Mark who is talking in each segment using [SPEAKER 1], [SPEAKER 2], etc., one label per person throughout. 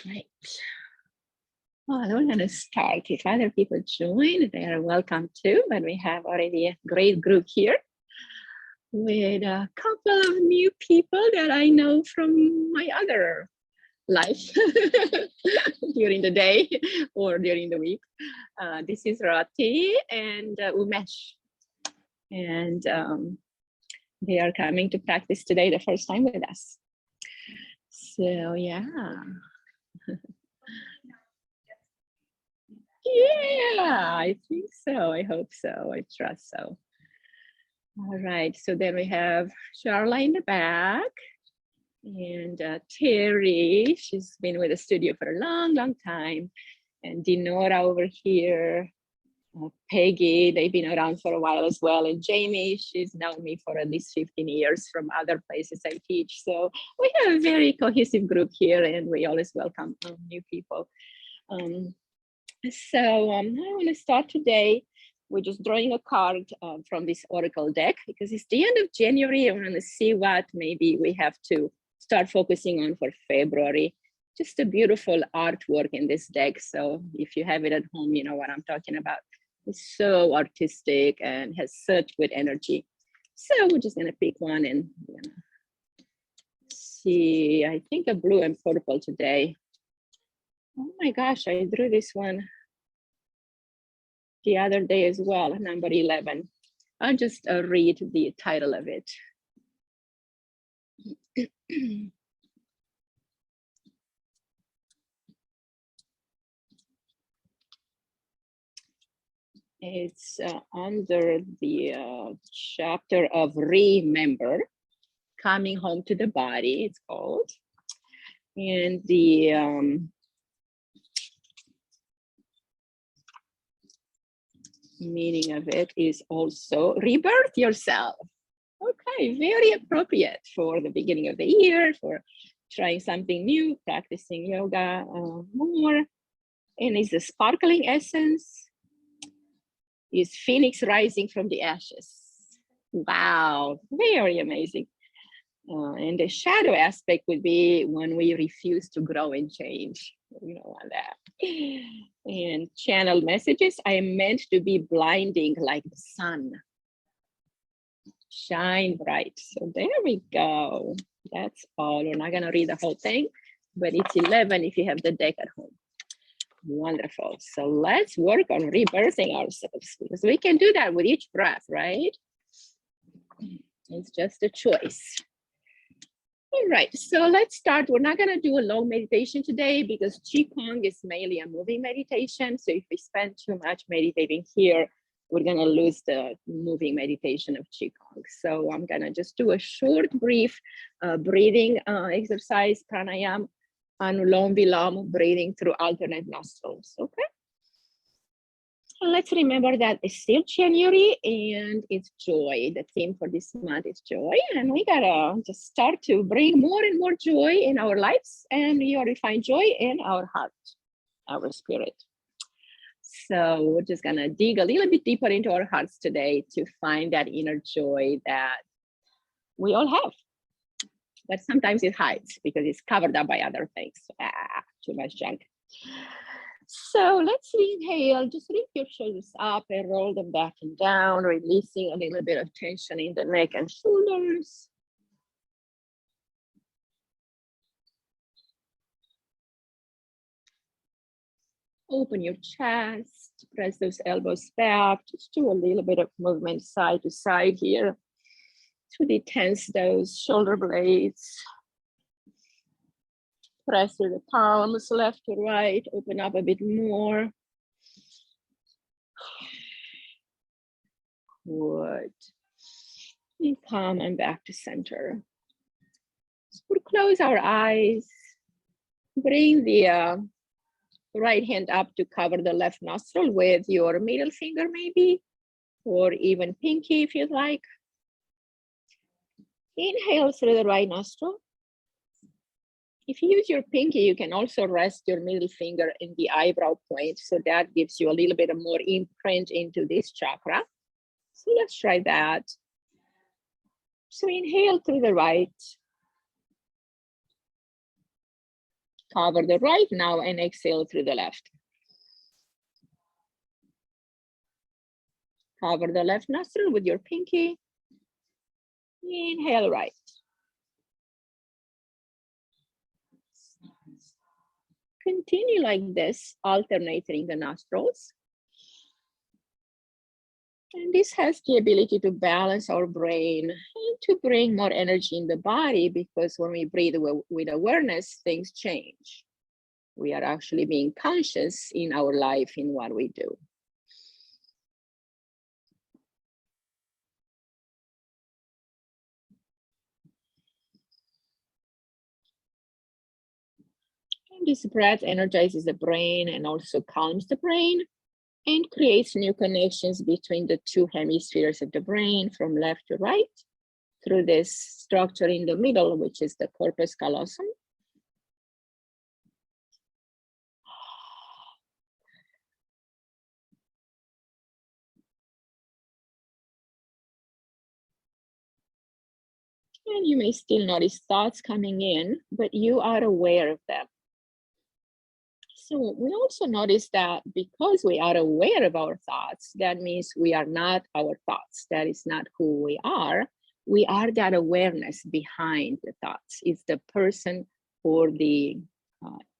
[SPEAKER 1] Right. Well, we're going to start. If other people join, they are welcome too. But we have already a great group here with a couple of new people that I know from my other life during the day or during the week. This is Rati and Umesh. And they are coming to practice today the first time with us. So, yeah. Yeah, I think so. I hope so. I trust so. All right. So then we have Charla in the back and Terry. She's been with the studio for a long, long time. And Dinora over here. Peggy, they've been around for a while as well. And Jamie, she's known me for at least 15 years from other places I teach. So we have a very cohesive group here and we always welcome new people. So I want to start today with just drawing a card from this Oracle deck because it's the end of January. I want to see what maybe we have to start focusing on for February. Just a beautiful artwork in this deck. So if you have it at home, you know what I'm talking about. It's so artistic and has such good energy. So we're just going to pick one and see. I think a blue and purple today. Oh my gosh, I drew this one the other day as well, number 11. I'll just read the title of it. It's under the chapter of Remember, Coming Home to the Body, it's called. And the meaning of it is also rebirth yourself. Okay, very appropriate for the beginning of the year, for trying something new, practicing yoga more. And it's a sparkling essence. Is Phoenix rising from the ashes. Wow, very amazing. And the shadow aspect would be when we refuse to grow and change. You know, on that. And channel messages, I am meant to be blinding like the sun. Shine bright. So there we go. That's all. We're not going to read the whole thing, but it's 11 if you have the deck at home. Wonderful. So let's work on rebirthing ourselves because we can do that with each breath, right? It's just a choice. All right, so let's start. We're not going to do a long meditation today because Qigong is mainly a moving meditation. So if we spend too much meditating here, we're going to lose the moving meditation of Qigong. So I'm going to just do a short, brief breathing exercise, pranayama, Anulom Vilom, breathing through alternate nostrils, okay? Let's remember that it's still January and it's joy. The theme for this month is joy. And we gotta just start to bring more and more joy in our lives and we already find joy in our heart, our spirit. So we're just gonna dig a little bit deeper into our hearts today to find that inner joy that we all have. But sometimes it hides because it's covered up by other things. Too much junk. So let's inhale, just lift your shoulders up and roll them back and down, releasing a little bit of tension in the neck and shoulders. Open your chest, press those elbows back, just do a little bit of movement side to side here to detense those shoulder blades. Press through the palms, left to right, open up a bit more. Good. And calm and back to center. So we'll close our eyes. Bring the right hand up to cover the left nostril with your middle finger maybe, or even pinky if you'd like. Inhale through the right nostril. If you use your pinky, you can also rest your middle finger in the eyebrow point. So that gives you a little bit of more imprint into this chakra. So let's try that. So inhale through the right. Cover the right now and exhale through the left. Cover the left nostril with your pinky. Inhale right. Continue like this, alternating the nostrils. And this has the ability to balance our brain and to bring more energy in the body, because when we breathe with awareness, things change. We are actually being conscious in our life, in what we do. And this breath energizes the brain and also calms the brain and creates new connections between the two hemispheres of the brain from left to right through this structure in the middle, which is the corpus callosum. And you may still notice thoughts coming in, but you are aware of them. So we also notice that because we are aware of our thoughts, that means we are not our thoughts. That is not who we are. We are that awareness behind the thoughts. It's the person or the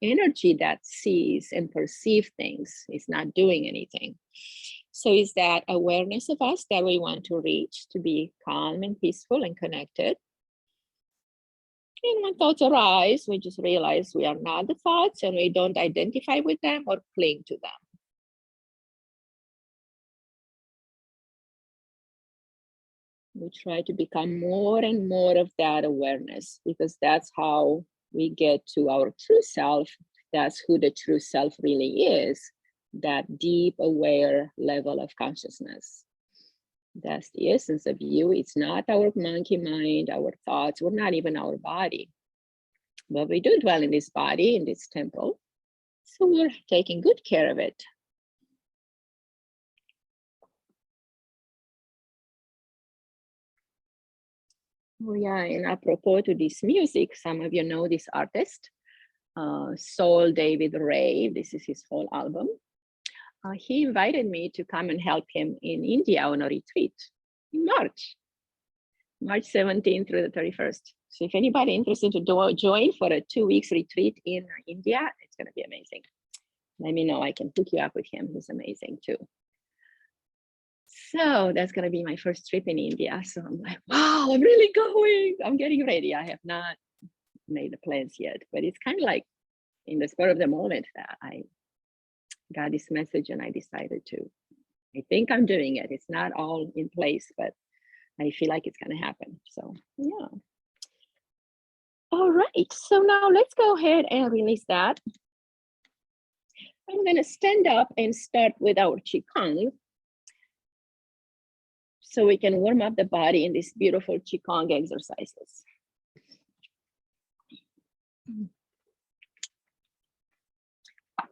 [SPEAKER 1] energy that sees and perceives things. It's not doing anything. So it's that awareness of us that we want to reach, to be calm and peaceful and connected. And when thoughts arise, we just realize we are not the thoughts and we don't identify with them or cling to them. We try to become more and more of that awareness, because that's how we get to our true self. That's who the true self really is, that deep aware level of consciousness. That's the essence of you. It's not our monkey mind, our thoughts, or not even our body. But we do dwell in this body, in this temple. So we're taking good care of it. Oh yeah, and apropos to this music, some of you know this artist, Soul David Ray. This is his whole album. He invited me to come and help him in India on a retreat in March 17th through the 31st. So if anybody interested to join for a 2 weeks retreat in India, it's going to be amazing. Let me know. I can hook you up with him. He's amazing too. So that's going to be my first trip in India. So I'm like, wow, I'm really going. I'm getting ready. I have not made the plans yet, but it's kind of like in the spur of the moment that I got this message and I decided to. I think I'm doing it. It's not all in place, but I feel like it's going to happen. So yeah. All right. So now let's go ahead and release that. I'm going to stand up and start with our Qigong, so we can warm up the body in these beautiful Qigong exercises.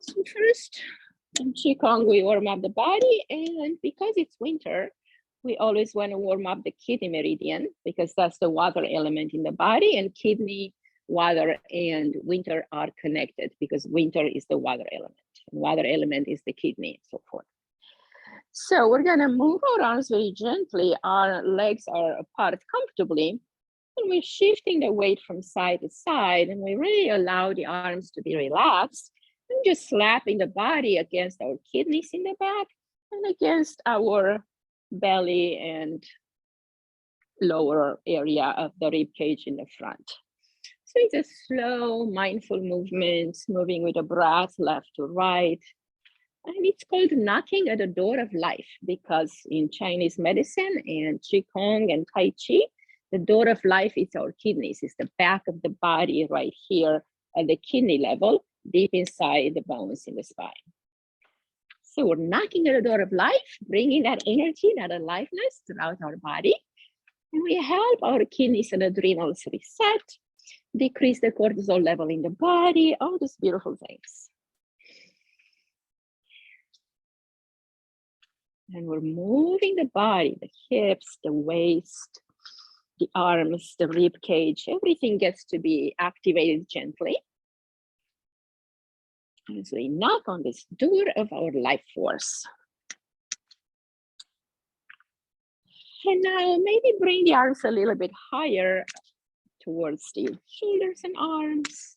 [SPEAKER 1] So first, in Qigong, we warm up the body, and because it's winter, we always want to warm up the kidney meridian, because that's the water element in the body, and kidney water and winter are connected because winter is the water element. Water element is the kidney and so forth. So we're gonna move our arms very gently. Our legs are apart comfortably. And we're shifting the weight from side to side, and we really allow the arms to be relaxed and just slapping the body against our kidneys in the back and against our belly and lower area of the rib cage in the front. So it's a slow, mindful movement, moving with the breath left to right. And it's called knocking at the door of life because in Chinese medicine and Qigong and Tai Chi, the door of life is our kidneys. It's the back of the body right here at the kidney level, deep inside the bones in the spine. So we're knocking at the door of life, bringing that energy, that aliveness throughout our body. And we help our kidneys and adrenals reset, decrease the cortisol level in the body, all those beautiful things. And we're moving the body, the hips, the waist, the arms, the rib cage, everything gets to be activated gently. As we knock on this door of our life force. And now maybe bring the arms a little bit higher towards the shoulders and arms.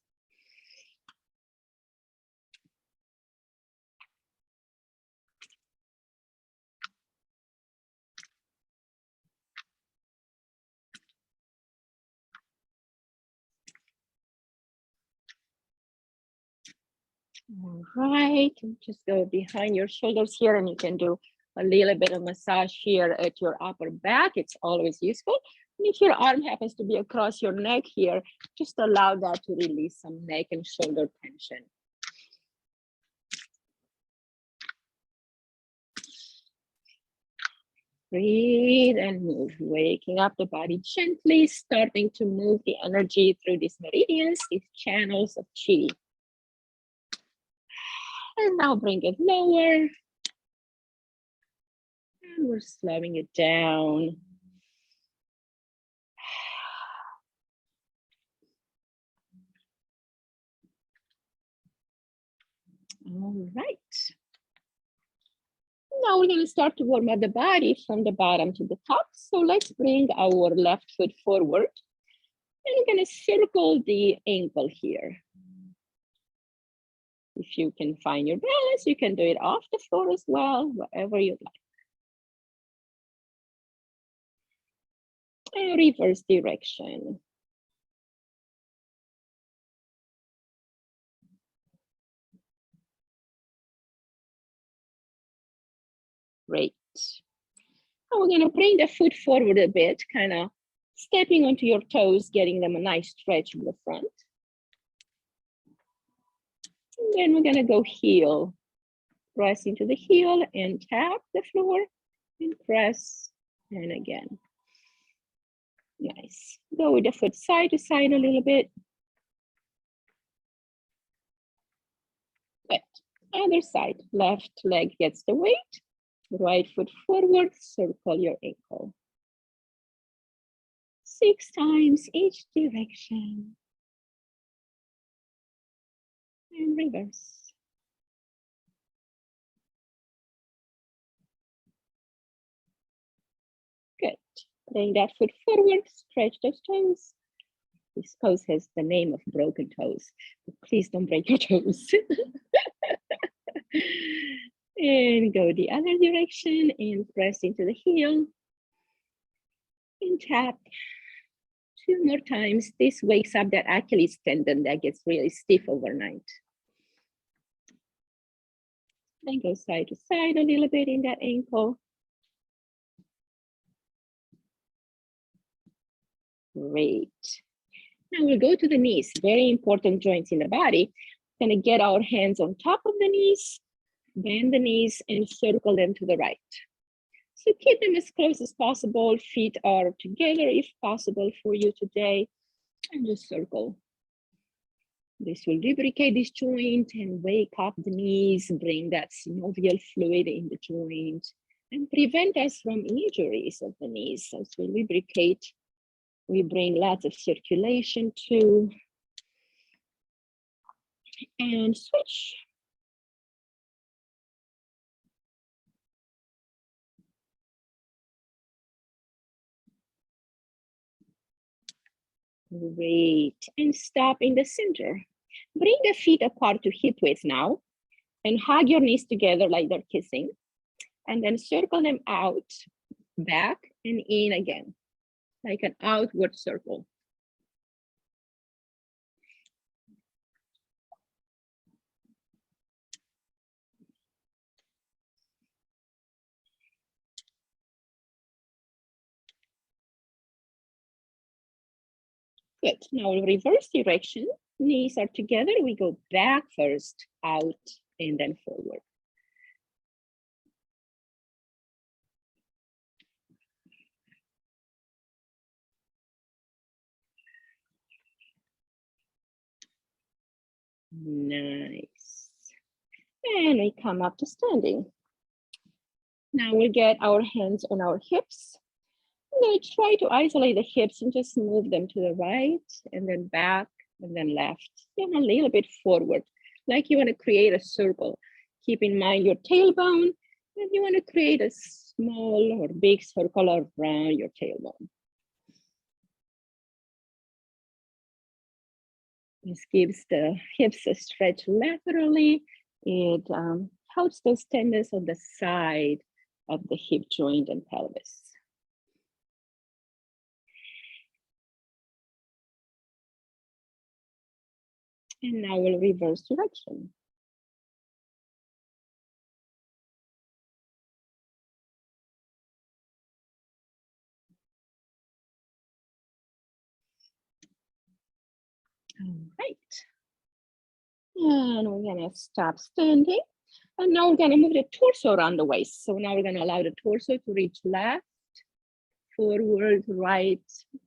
[SPEAKER 1] All right, just go behind your shoulders here and you can do a little bit of massage here at your upper back. It's always useful. And if your arm happens to be across your neck here, just allow that to release some neck and shoulder tension. Breathe and move, waking up the body gently, starting to move the energy through these meridians, these channels of chi. And now bring it lower. And we're slowing it down. All right. Now we're going to start to warm up the body from the bottom to the top. So let's bring our left foot forward. And we're going to circle the ankle here. If you can find your balance, you can do it off the floor as well, wherever you'd like. And reverse direction. Great. Now we're going to bring the foot forward a bit, kind of stepping onto your toes, getting them a nice stretch in the front. And then we're going to go heel. Press into the heel and tap the floor and press and again. Nice. Go with the foot side to side a little bit. Good. Other side. Left leg gets the weight. Right foot forward, circle your ankle. 6 times each direction. And reverse. Good. Bring that foot forward, stretch those toes. This pose has the name of broken toes, but please don't break your toes. And go the other direction and press into the heel. And tap 2 more times. This wakes up that Achilles tendon that gets really stiff overnight. Then go side to side a little bit in that ankle. Great. Now we'll go to the knees, very important joints in the body. Gonna get our hands on top of the knees, bend the knees and circle them to the right. So keep them as close as possible. Feet are together if possible for you today. And just circle. This will lubricate this joint and wake up the knees, bring that synovial fluid in the joint and prevent us from injuries of the knees. As we lubricate, we bring lots of circulation to And switch. Great. And stop in the center. Bring the feet apart to hip width now. And hug your knees together like they're kissing. And then circle them out, back and in again, like an outward circle. Good. Now we'll reverse direction. Knees are together. We go back first, out, and then forward. Nice. And we come up to standing. Now we'll get our hands on our hips. I'm going to try to isolate the hips and just move them to the right and then back and then left and a little bit forward, like you want to create a circle. Keep in mind your tailbone, and you want to create a small or big circle around your tailbone. This gives the hips a stretch laterally. It helps those tendons on the side of the hip joint and pelvis. And now we'll reverse direction. All right. And we're gonna stop standing. And now we're gonna move the torso around the waist. So now we're gonna allow the torso to reach left, forward, right,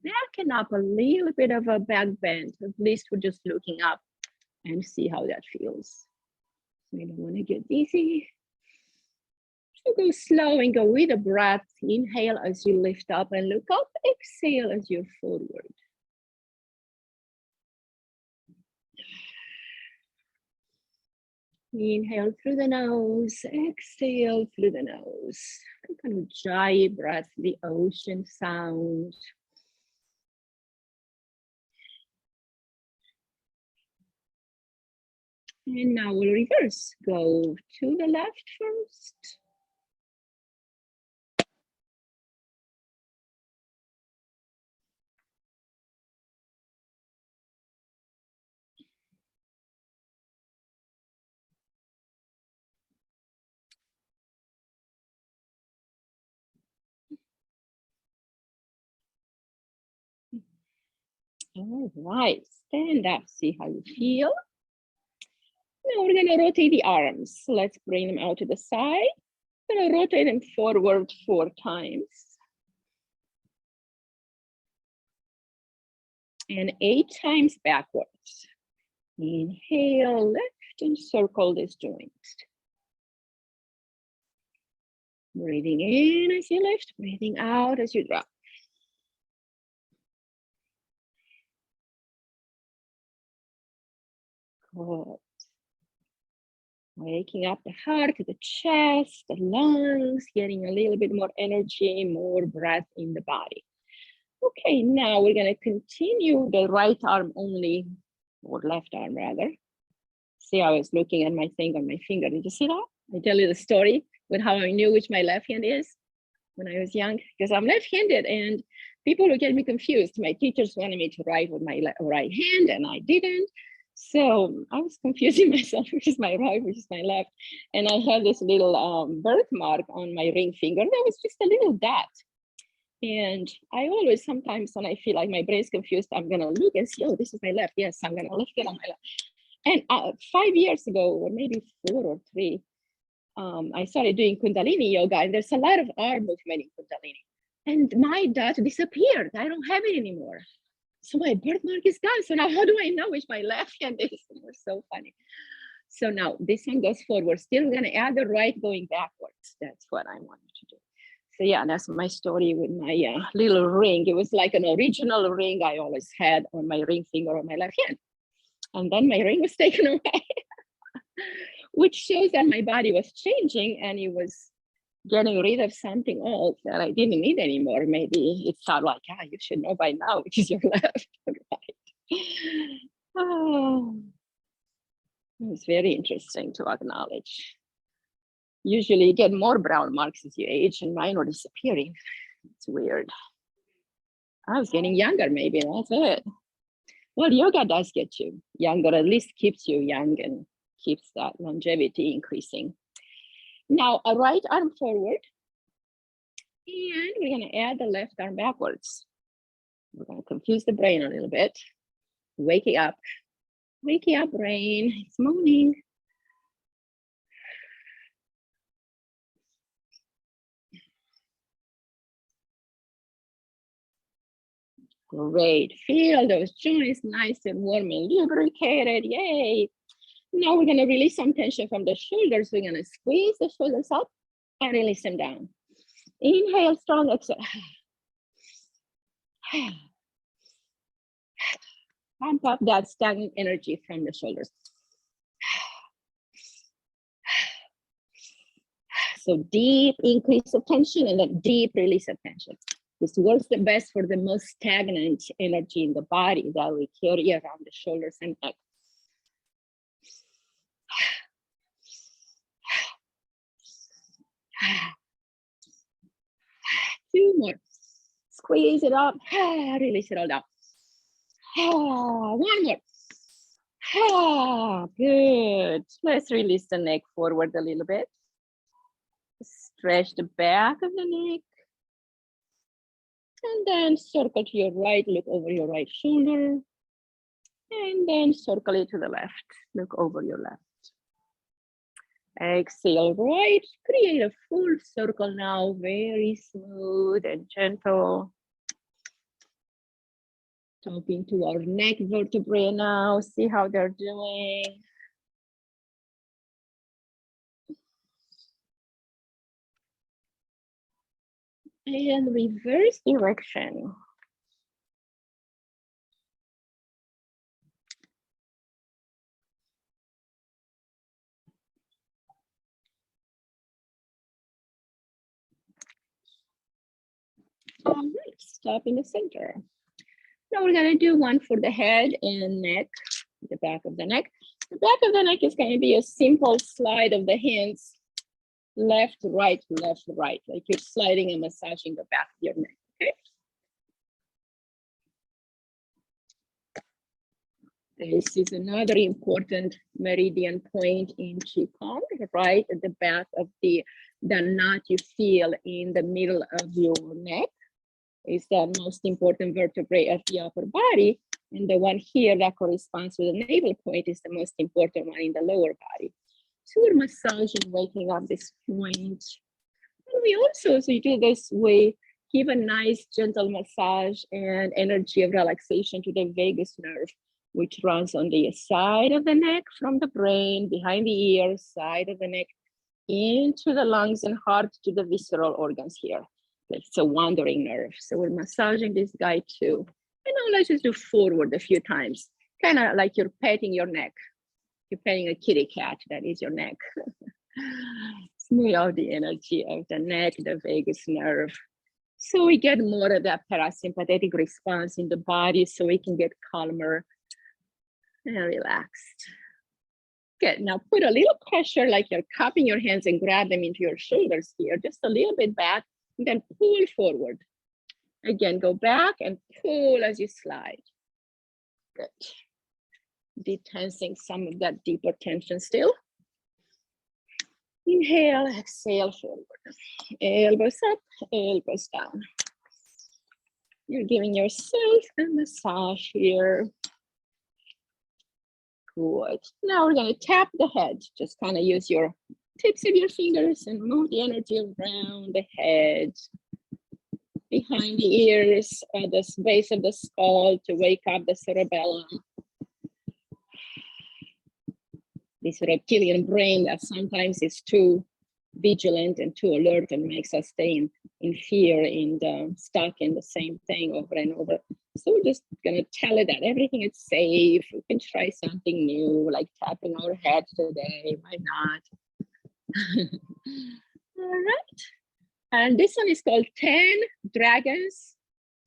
[SPEAKER 1] back and up, a little bit of a back bend. At least we're just looking up and see how that feels. So you don't wanna get dizzy. So go slow and go with a breath. Inhale as you lift up and look up. Exhale as you forward. Inhale through the nose, exhale through the nose. Kind of dry breath, the ocean sound. And now we'll reverse. Go to the left first. All right, stand up, see how you feel. Now we're gonna rotate the arms. Let's bring them out to the side. Gonna rotate them forward 4 times. And 8 times backwards. Inhale, lift and circle this joint. Breathing in as you lift, breathing out as you drop. Good. Waking up the heart, the chest, the lungs, getting a little bit more energy, more breath in the body. Okay, now we're gonna continue the right arm only, or left arm rather. See, I was looking at my thing on my finger. Did you see that? I tell you the story with how I knew which my left hand is when I was young, because I'm left-handed and people would get me confused. My teachers wanted me to write with my right hand and I didn't. So I was confusing myself, which is my right, which is my left. And I had this little birthmark on my ring finger. That was just a little dot. And I always, sometimes when I feel like my brain's confused, I'm gonna look and see, oh, this is my left. Yes, I'm gonna lift it on my left. And 5 years ago, or maybe 4 or 3, I started doing kundalini yoga, and there's a lot of arm movement in kundalini. And my dot disappeared. I don't have it anymore. So my birthmark is gone. So now how do I know which my left hand is? It was so funny. So now this one goes forward. Still gonna add the right going backwards. That's what I wanted to do. So yeah, that's my story with my little ring. It was like an original ring I always had on my ring finger on my left hand. And then my ring was taken away, which shows that my body was changing and it was getting rid of something old that I didn't need anymore. Maybe it thought like, you should know by now, which is your left and right. Oh, it's very interesting to acknowledge. Usually you get more brown marks as you age, and mine were disappearing. It's weird. I was getting younger, maybe, that's it. Well, yoga does get you younger, at least keeps you young and keeps that longevity increasing. Now, a right arm forward, and we're going to add the left arm backwards. We're going to confuse the brain a little bit. Wake it up, brain. It's morning. Great. Feel those joints nice and warm and lubricated. Yay. Now we're going to release some tension from the shoulders. We're going to squeeze the shoulders up and release them down. Inhale, strong exhale. Pump up that stagnant energy from the shoulders. So deep increase of tension and then deep release of tension. This works the best for the most stagnant energy in the body that we carry around the shoulders and neck. Two more. Squeeze it up. Release it all down. One more. Good. Let's release the neck forward a little bit. Stretch the back of the neck. And then circle to your right, look over your right shoulder. And then circle it to the left, look over your left. Exhale right, create a full circle now, very smooth and gentle. Talking to our neck vertebrae now, see how they're doing. And reverse direction. All right, stop in the center. Now we're gonna do one for the head and neck, the back of the neck. The back of the neck is gonna be a simple slide of the hands, left, right, like you're sliding and massaging the back of your neck, okay? This is another important meridian point in Qigong, right at the back of the knot you feel in the middle of your neck. Is the most important vertebrae of the upper body, and the one here that corresponds to the navel point is the most important one in the lower body. So we're massaging, waking up this point. And we also, so you do this, we give a nice gentle massage and energy of relaxation to the vagus nerve, which runs on the side of the neck from the brain, behind the ear, side of the neck, into the lungs and heart to the visceral organs here. It's a wandering nerve. So we're massaging this guy too. And now let's just do forward a few times. Kind of like you're petting your neck. You're petting a kitty cat, that is your neck. Smooth out the energy of the neck, the vagus nerve. So we get more of that parasympathetic response in the body so we can get calmer and relaxed. Good, now put a little pressure like you're cupping your hands and grab them into your shoulders here, just a little bit back. And then pull forward. Again, go back and pull as you slide. Good. Detensing some of that deeper tension still. Inhale, exhale forward. Elbows up, elbows down. You're giving yourself a massage here. Good. Now we're going to tap the head. Just kind of use your tips of your fingers and move the energy around the head, behind the ears, at the base of the skull to wake up the cerebellum. This reptilian brain that sometimes is too vigilant and too alert and makes us stay in fear and stuck in the same thing over and over. So we're just gonna tell it that everything is safe. We can try something new, like tapping our head today. Why not? All right. And this one is called 10 dragons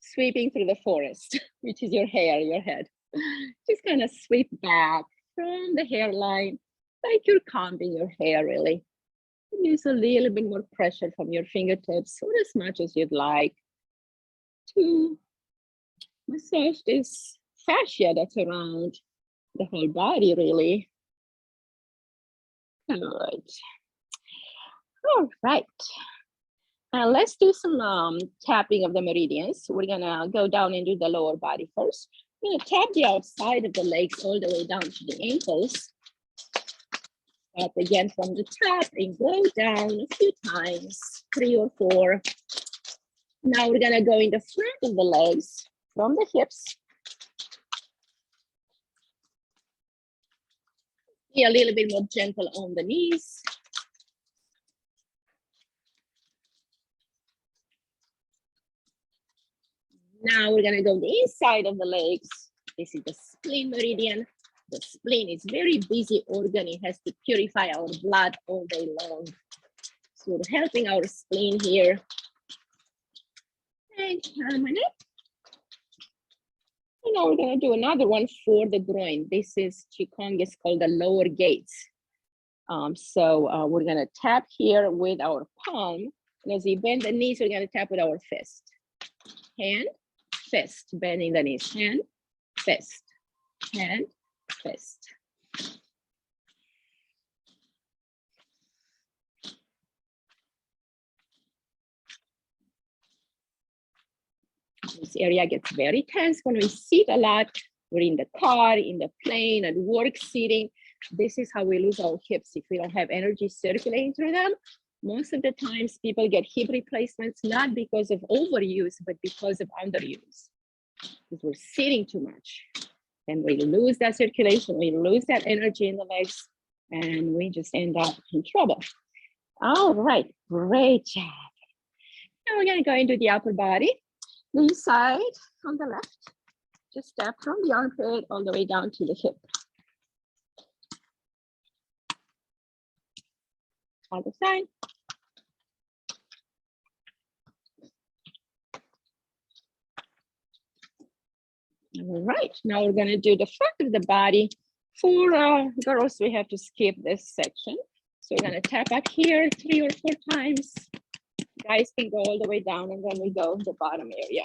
[SPEAKER 1] sweeping through the forest, which is your hair, your head. Just kind of sweep back from the hairline, like you're combing your hair, really. Use a little bit more pressure from your fingertips, or as much as you'd like, to massage this fascia that's around the whole body, really. Good. All right. Now let's do some tapping of the meridians. We're gonna go down into the lower body first. We're gonna tap the outside of the legs all the way down to the ankles. Tap again from the top and go down a few times, 3 or 4. Now we're gonna go in the front of the legs from the hips. Be a little bit more gentle on the knees. Now we're gonna go the inside of the legs. This is the spleen meridian. The spleen is very busy organ. It has to purify our blood all day long. So we're helping our spleen here. And come on up. And now we're gonna do another one for the groin. This is Qigong, is called the lower gates. We're gonna tap here with our palm. And as we bend the knees, we're gonna tap with our fist. Hand, fist, bending the knees. Hand, fist, hand, fist. This area gets very tense when we sit a lot. We're in the car, in the plane, at work sitting. This is how we lose our hips if we don't have energy circulating through them. Most of the times people get hip replacements, not because of overuse, but because of underuse. Because we're sitting too much. And we lose that circulation, we lose that energy in the legs, and we just end up in trouble. All right, great job. Now we're gonna go into the upper body. The inside on the left, just step from the armpit all the way down to the hip. Other side. All right, now we're gonna do the front of the body. For girls, we have to skip this section. So we're gonna tap back here 3 or 4 times. Guys can go all the way down, and then we go the bottom area.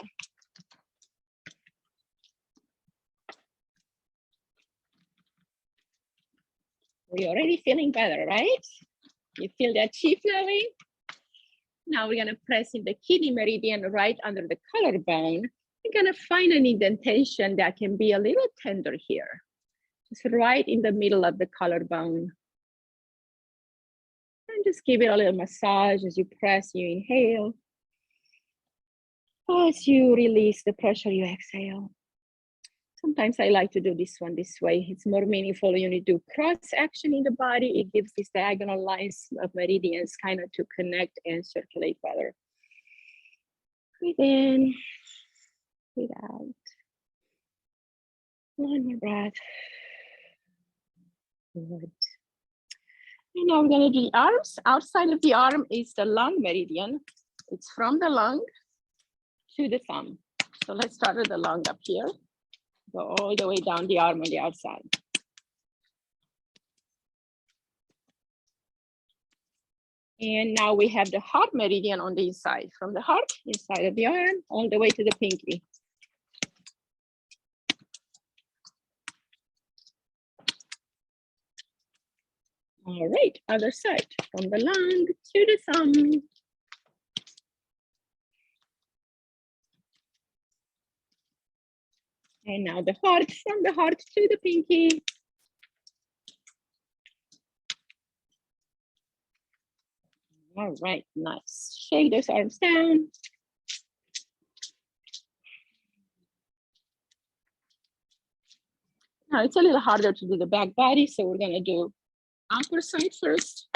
[SPEAKER 1] We're already feeling better, right? You feel that chi flowing? Now we're gonna press in the kidney meridian right under the collarbone. We're gonna find an indentation that can be a little tender here. Just right in the middle of the collarbone. And just give it a little massage as you press, you inhale. As you release the pressure, you exhale. Sometimes I like to do this one this way. It's more meaningful when you do cross action in the body. It gives these diagonal lines of meridians kind of to connect and circulate better. Breathe in, breathe out. One more breath. Good. And now we're going to do the arms. Outside of the arm is the lung meridian. It's from the lung to the thumb. So let's start with the lung up here. Go all the way down the arm on the outside. And now we have the heart meridian on the inside. From the heart, inside of the arm, all the way to the pinky. All right, other side, from the lung to the thumb. And now the heart, from the heart to the pinky. All right, nice. Shake those arms down. Now it's a little harder to do the back body, so we're gonna do upper side first.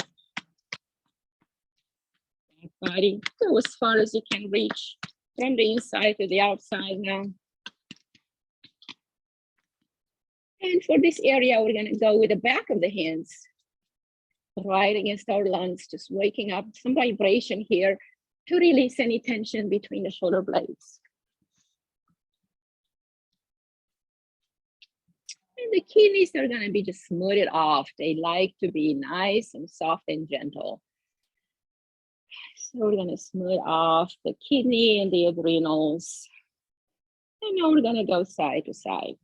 [SPEAKER 1] Back body, go as far as you can reach from the inside to the outside now. And for this area, we're gonna go with the back of the hands, right against our lungs, just waking up some vibration here to release any tension between the shoulder blades. And the kidneys are gonna be just smoothed off. They like to be nice and soft and gentle. So we're gonna smooth off the kidney and the adrenals. And now we're gonna go side to side.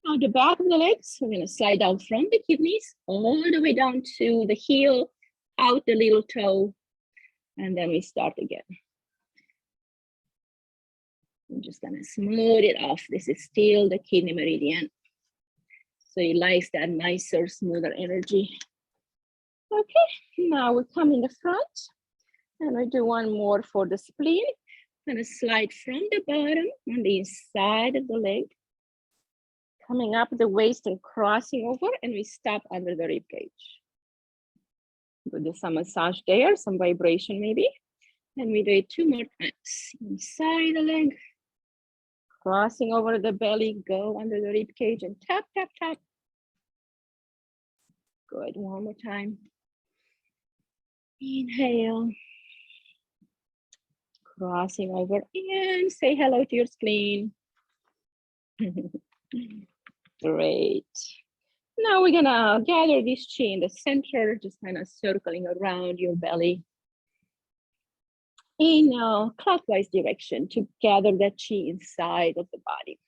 [SPEAKER 1] Now the back of the legs, we're gonna slide down from the kidneys all the way down to the heel, out the little toe, and then we start again. I'm just gonna smooth it off. This is still the kidney meridian. So it likes that nicer, smoother energy. Okay, now we come in the front and we do one more for the spleen. I'm gonna slide from the bottom on the inside of the leg, coming up the waist and crossing over, and we stop under the rib cage. Do some massage there, some vibration maybe. And we do it 2 more times. Inside the leg, crossing over the belly, go under the rib cage and tap, tap, tap. Good, one more time. Inhale. Crossing over and say hello to your spleen. Great. Now we're gonna gather this chi in the center, just kind of circling around your belly in a clockwise direction to gather that chi inside of the body.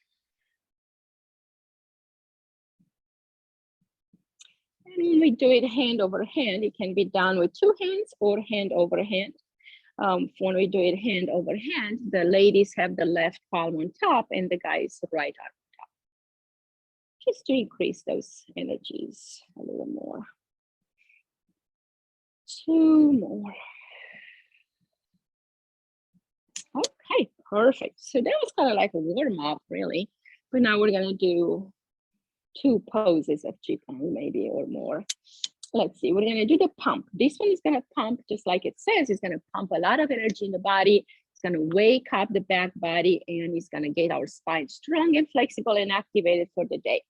[SPEAKER 1] And when we do it hand over hand, it can be done with 2 hands or hand over hand. When we do it hand over hand, the ladies have the left palm on top and the guys right arm on top. Just to increase those energies a little more. 2 more. Okay, perfect. So that was kind of like a warm up, really. But now we're gonna do 2 poses of Qigong, maybe, or more. Let's see, we're gonna do the pump. This one is gonna pump, just like it says, it's gonna pump a lot of energy in the body. It's gonna wake up the back body, and it's gonna get our spine strong and flexible and activated for the day.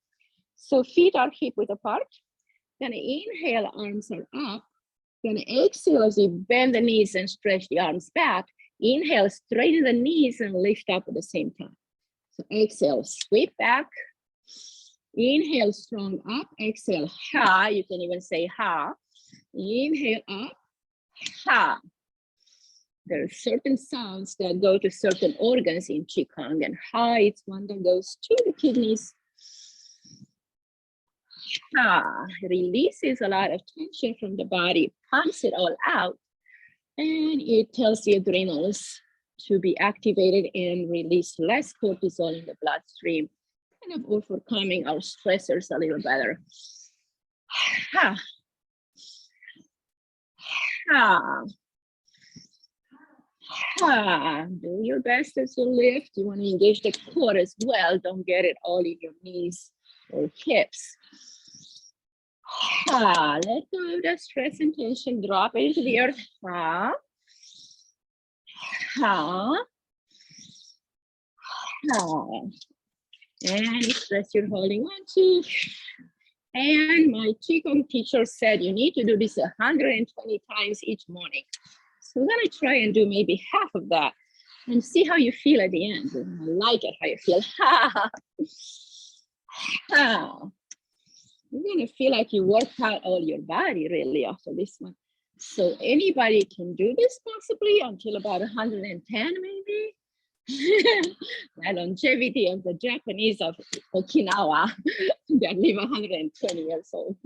[SPEAKER 1] So feet are hip width apart. Gonna inhale, arms are up. Gonna exhale as you bend the knees and stretch the arms back. Inhale, straighten the knees and lift up at the same time. So exhale, sweep back. Inhale, strong up. Exhale, ha. You can even say ha. Inhale up, ha. There are certain sounds that go to certain organs in Qigong, and ha, it's one that goes to the kidneys. Ha releases a lot of tension from the body, pumps it all out, and it tells the adrenals to be activated and release less cortisol in the bloodstream, kind of overcoming our stressors a little better. Ha. Ha. Ha. Do your best as you lift. You want to engage the core as well. Don't get it all in your knees or hips. Ha. Let go of the stress and tension. Drop it into the earth. Ha. Ha. Ha. And stress you're holding on to. And my Qigong teacher said you need to do this 120 times each morning. So we're gonna try and do maybe half of that and see how you feel at the end. I like it, how you feel. Ha. Ha. You're gonna feel like you work out all your body really after this one. So anybody can do this possibly until about 110 maybe. The longevity of the Japanese of Okinawa that live 120 years old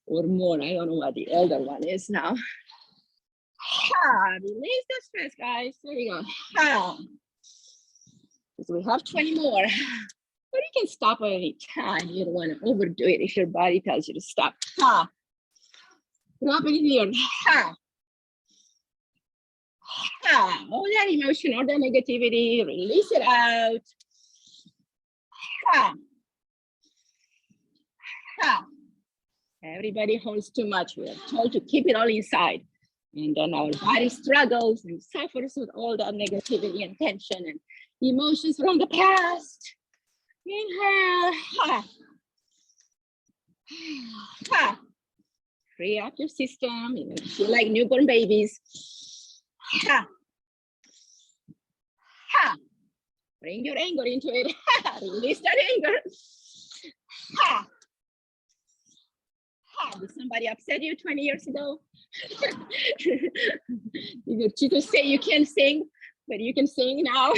[SPEAKER 1] or more. I don't know what the elder one is now. Ha, release the stress, guys. There you go. Ha. So we have 20 more. But you can stop at any time. You don't want to overdo it if your body tells you to stop. Ha. Drop it in here. Ha. Ha. All that emotion, all that negativity, release it out. Ha. Ha. Everybody holds too much. We are told to keep it all inside. And then our body struggles and suffers with all that negativity and tension and emotions from the past. Inhale. Ha. Ha. Free up your system. You feel like newborn babies. Ha. Ha. Bring your anger into it. Ha. Release that anger. Ha. Ha. Did somebody upset you 20 years ago? Your teachers say you can't sing, but you can sing now.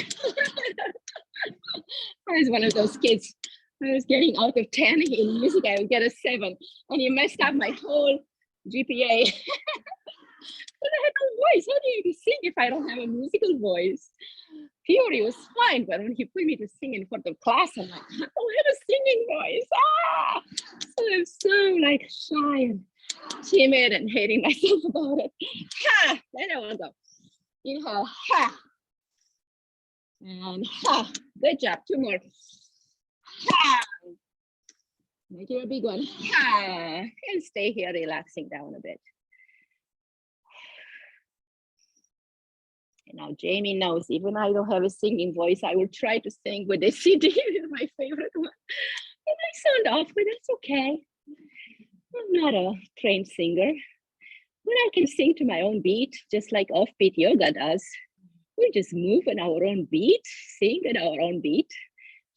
[SPEAKER 1] I was one of those kids. I was getting out of 10 in music. I would get a 7, and you messed up my whole GPA. But I had no voice. How do you sing if I don't have a musical voice? Theory was fine, but when he put me to sing in front of class, I'm like, I don't have a singing voice. Ah! So I'm so like shy and timid and hating myself about it. Ha! Then I will go. Inhale, ha! And ha! Good job. 2 more. Ha! Make it a big one. Ha! And stay here, relaxing down a bit. And now Jamie knows, even I don't have a singing voice, I will try to sing with the CD, my favorite one. And I sound off, but that's okay. I'm not a trained singer. When I can sing to my own beat, just like offbeat yoga does, we just move on our own beat, sing at our own beat,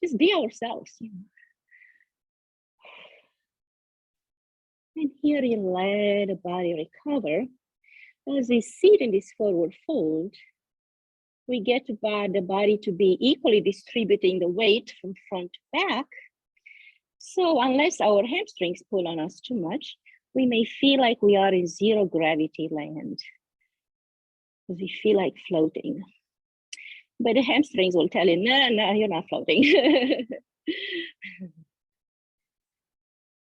[SPEAKER 1] just be ourselves. You know? And here you let the body recover. As we sit in this forward fold, we get the body to be equally distributing the weight from front to back. So unless our hamstrings pull on us too much, we may feel like we are in zero gravity land. We feel like floating. But the hamstrings will tell you, no, you're not floating.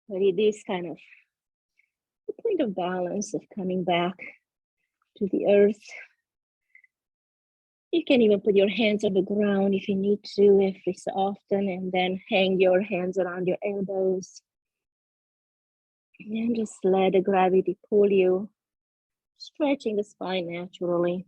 [SPEAKER 1] But it is kind of a point of balance of coming back to the earth. You can even put your hands on the ground if you need to, every so often, and then hang your hands around your elbows. And just let the gravity pull you, stretching the spine naturally.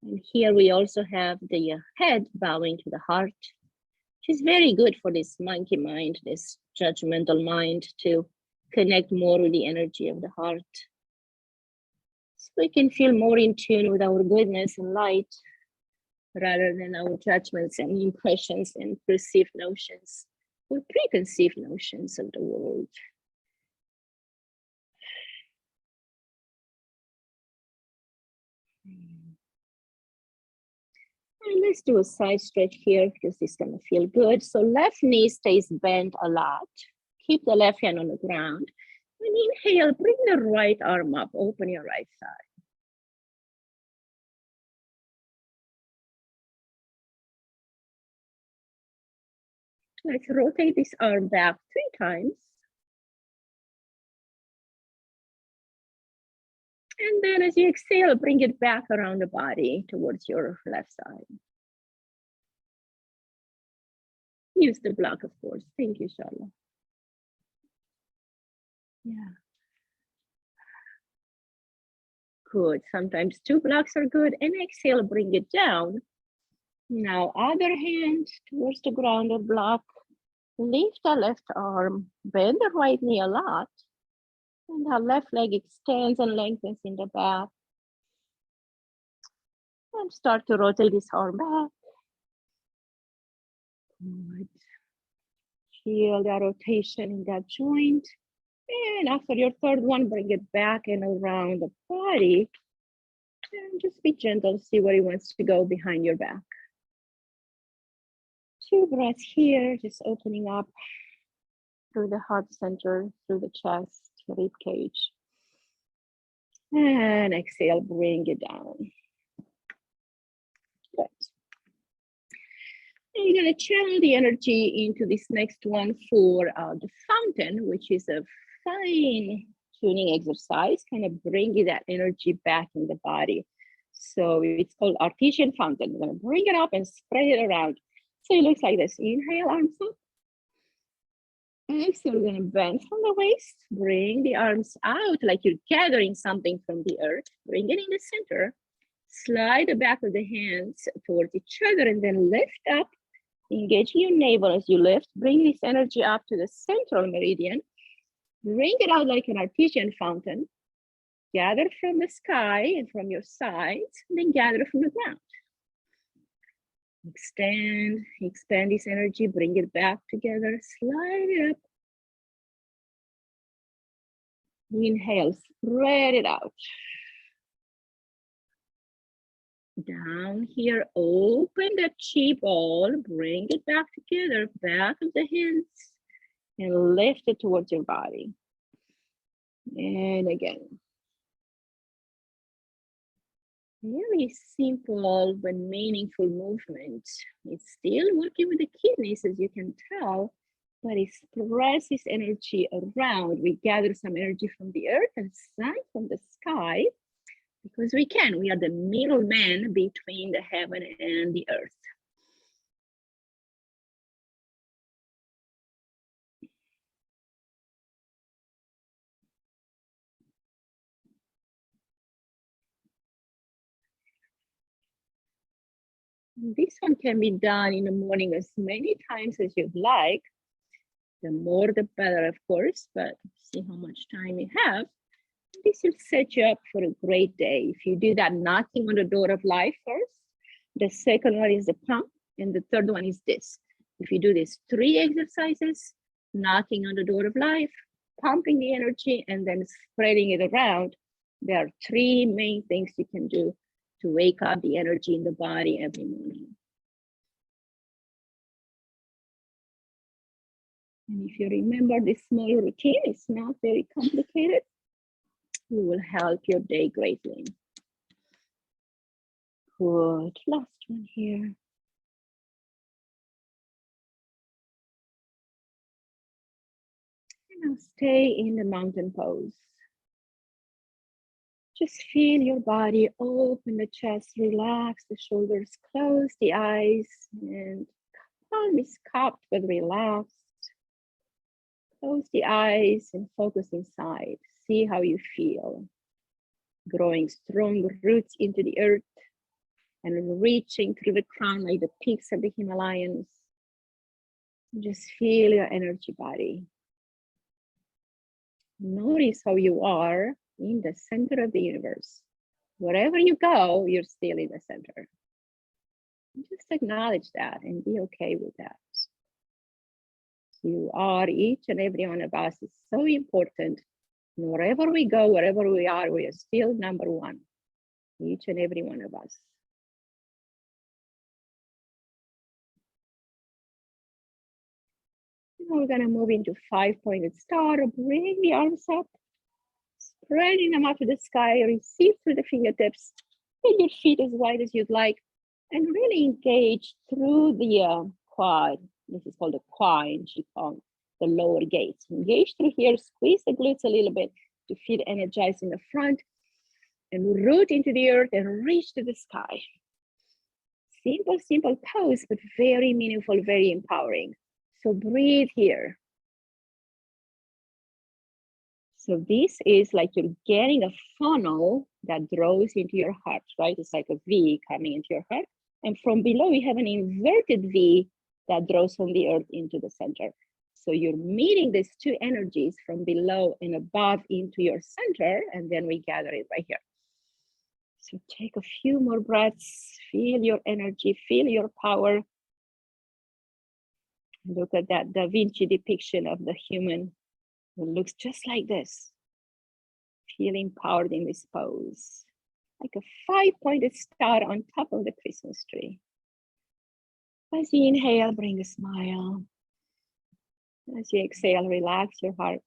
[SPEAKER 1] And here we also have the head bowing to the heart, which is very good for this monkey mind, this judgmental mind, to connect more with the energy of the heart. So we can feel more in tune with our goodness and light, rather than our judgments and impressions and perceived notions or preconceived notions of the world. And let's do a side stretch here because it's gonna feel good. So left knee stays bent a lot. Keep the left hand on the ground. And inhale, bring the right arm up, open your right side. Let's rotate this arm back 3 times. And then as you exhale, bring it back around the body towards your left side. Use the block, of course. Thank you, Shaila. Yeah. Good. Sometimes 2 blocks are good. And exhale, bring it down. Now, other hand towards the ground or block. Lift the left arm, bend the right knee a lot. And the left leg extends and lengthens in the back. And start to rotate this arm back. Good. Feel the rotation in that joint. And after your 3rd one, bring it back and around the body. And just be gentle, see where it wants to go behind your back. 2 breaths here, just opening up through the heart center, through the chest, rib cage. And exhale, bring it down. Good. And you're gonna channel the energy into this next one for the fountain, which is a fine tuning exercise, kind of bringing that energy back in the body. So it's called artesian fountain. We're going to bring it up and spread it around. So it looks like this. Inhale, arms up. Exhale, we're going to bend from the waist. Bring the arms out like you're gathering something from the earth. Bring it in the center. Slide the back of the hands towards each other and then lift up. Engaging your navel as you lift. Bring this energy up to the central meridian. Bring it out like an artesian fountain. Gather from the sky and from your sides, and then gather from the ground. Expand this energy, bring it back together, slide it up. Inhale, spread it out. Down here, open the chi ball, bring it back together, back of the hands, and lift it towards your body. And again. Really simple but meaningful movement. It's still working with the kidneys, as you can tell, but it spreads this energy around. We gather some energy from the earth and some from the sky, because we can. We are the middleman between the heaven and the earth. This one can be done in the morning as many times as you'd like. The more the better, of course, but see how much time you have. This will set you up for a great day. If you do that knocking on the door of life first, the second one is the pump, and the third one is this. If you do these 3 exercises, knocking on the door of life, pumping the energy, and then spreading it around, there are 3 main things you can do to wake up the energy in the body every morning. And if you remember this small routine, it's not very complicated. It will help your day greatly. Good, last one here. And now stay in the mountain pose. Just feel your body, open the chest, relax the shoulders, close the eyes, and palm is cupped but relaxed. Close the eyes and focus inside. See how you feel. Growing strong roots into the earth and reaching through the crown like the peaks of the Himalayas. Just feel your energy body. Notice how you are in the center of the universe. Wherever you go, you're still in the center. Just acknowledge that and be okay with that. You are, each and every one of us is so important. And wherever we go, wherever we are still number 1. Each and every one of us. Now we're gonna move into 5-pointed star. Bring the arms up. Spreading them up to the sky, receive through the fingertips, take your feet as wide as you'd like, and really engage through the quad. This is called the quad in Qigong, the lower gates. Engage through here, squeeze the glutes a little bit to feel energized in the front, and root into the earth and reach to the sky. Simple, simple pose, but very meaningful, very empowering. So breathe here. So this is like you're getting a funnel that draws into your heart, right? It's like a V coming into your heart. And from below, you have an inverted V that draws from the earth into the center. So you're meeting these 2 energies from below and above into your center, and then we gather it right here. So take a few more breaths, feel your energy, feel your power. Look at that Da Vinci depiction of the human. It looks just like this. Feel empowered in this pose. Like a 5-pointed star on top of the Christmas tree. As you inhale, bring a smile. As you exhale, relax your heart.